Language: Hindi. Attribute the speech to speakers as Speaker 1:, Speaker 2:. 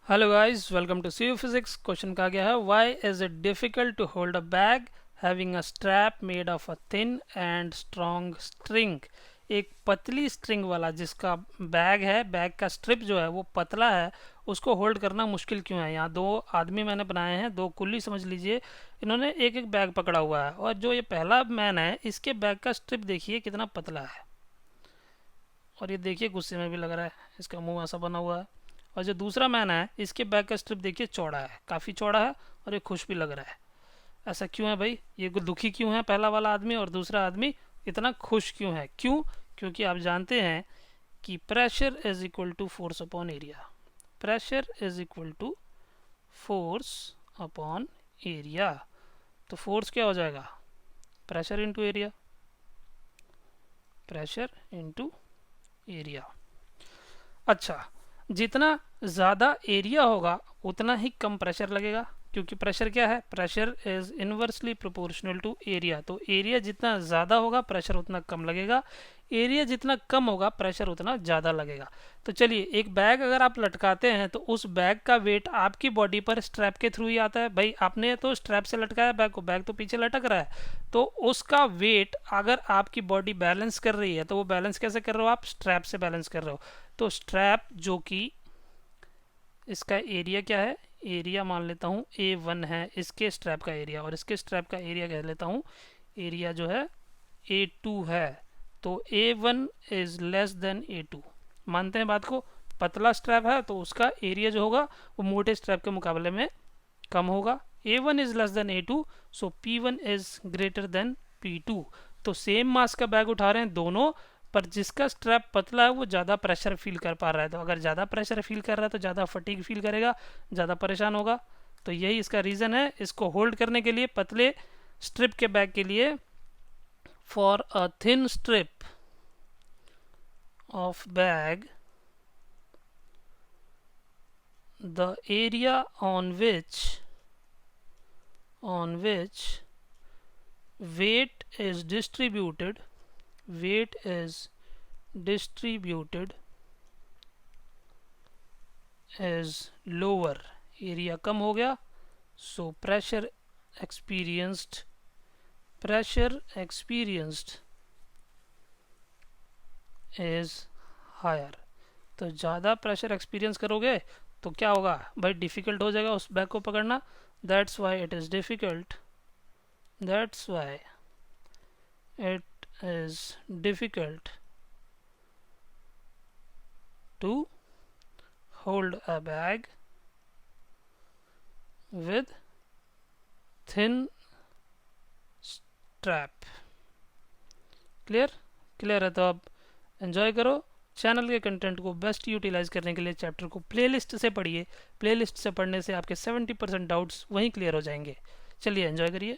Speaker 1: Hello guys, welcome to C physics. Question कहा गया है why is it difficult to hold a bag having a strap made of a thin and strong string. एक पतली स्ट्रिंग वाला जिसका बैग है, बैग का स्ट्रिप जो है वो पतला है, उसको होल्ड करना मुश्किल क्यों है। यहाँ दो आदमी मैंने बनाए हैं, दो कुल्ली समझ लीजिए। इन्होंने एक एक बैग पकड़ा हुआ है और जो ये पहला मैन है इसके बैग का स्ट्रिप देखिए कितना पतला है, और ये देखिए गुस्से में भी लग रहा है, इसका मुंह ऐसा बना हुआ है। और जो दूसरा मैन है इसके बैक का स्ट्रिप देखिए चौड़ा है, काफ़ी चौड़ा है, और ये खुश भी लग रहा है। ऐसा क्यों है भाई? ये दुखी क्यों है पहला वाला आदमी, और दूसरा आदमी इतना खुश क्यों है? क्यों? क्योंकि आप जानते हैं कि pressure is equal to force upon area. Pressure is equal to force upon area. तो फोर्स क्या हो जाएगा? Pressure into area. Pressure into area. अच्छा, जितना ज़्यादा एरिया होगा उतना ही कम प्रेशर लगेगा, क्योंकि प्रेशर क्या है? Pressure is inversely proportional to area. तो एरिया जितना ज़्यादा होगा प्रेशर उतना कम लगेगा, एरिया जितना कम होगा प्रेशर उतना ज़्यादा लगेगा। तो चलिए, एक बैग अगर आप लटकाते हैं तो उस बैग का वेट आपकी बॉडी पर स्ट्रैप के थ्रू ही आता है। भाई आपने तो स्ट्रैप से लटकाया बैग को, बैग तो पीछे लटक रहा है, तो उसका वेट अगर आपकी बॉडी बैलेंस कर रही है तो वो बैलेंस कैसे कर रहे हो? आप स्ट्रैप से बैलेंस कर रहे हो। तो स्ट्रैप जो कि इसका एरिया क्या है? एरिया मान लेता हूँ A1 है इसके स्ट्रैप का एरिया, और इसके स्ट्रैप का एरिया कह लेता हूँ एरिया जो है A2 है। तो A1 is less than A2। मानते हैं बात को? पतला स्ट्रैप है तो उसका एरिया जो होगा वो मोटे स्ट्रैप के मुकाबले में कम होगा। A1 is less than A2, so P1 is greater than P2। तो सेम मास का बैग उठा रहे हैं दोनों, पर जिसका स्ट्रैप पतला है वो ज़्यादा प्रेशर फील कर पा रहा है। तो अगर ज़्यादा प्रेशर फील कर रहा है तो ज़्यादा फटीग फील करेगा, ज़्यादा परेशान होगा। तो यही इसका रीज़न है। इसको होल्ड करने के लिए पतले स्ट्रिप के बैग के लिए, for a thin strip of bag the area on which weight is distributed is lower। Area कम हो गया, so pressure experienced is higher। तो ज़्यादा प्रेशर एक्सपीरियंस करोगे तो क्या होगा भाई? डिफ़िकल्ट हो जाएगा उस बैग को पकड़ना। That's why it is difficult to hold a bag with thin strap। Clear है? तो अब एंजॉय करो। चैनल के कंटेंट को बेस्ट यूटिलाइज करने के लिए चैप्टर को प्लेलिस्ट से पढ़िए। प्लेलिस्ट से पढ़ने से आपके 70% डाउट्स वहीं क्लियर हो जाएंगे। चलिए एंजॉय करिए।